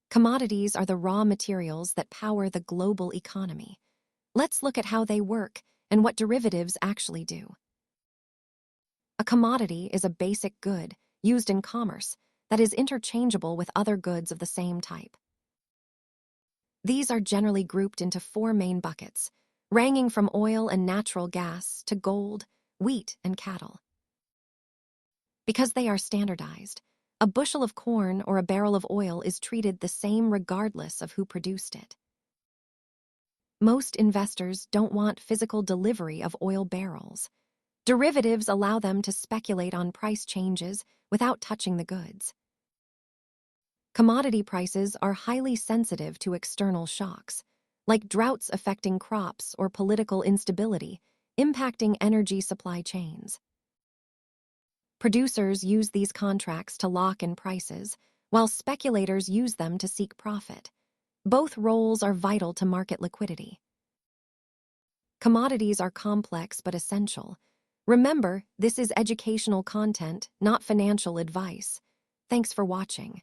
Commodities are the raw materials that power the global economy. Let's look at how they work and what derivatives actually do. A commodity is a basic good used in commerce that is interchangeable with other goods of the same type. These are generally grouped into four main buckets, ranging from oil and natural gas to gold, wheat, and cattle. Because they are standardized, a bushel of corn or a barrel of oil is treated the same regardless of who produced it. Most investors don't want physical delivery of oil barrels. Derivatives allow them to speculate on price changes without touching the goods. Commodity prices are highly sensitive to external shocks, like droughts affecting crops or political instability, impacting energy supply chains. Producers use these contracts to lock in prices, while speculators use them to seek profit. Both roles are vital to market liquidity. Commodities are complex but essential. Remember, this is educational content, not financial advice. Thanks for watching.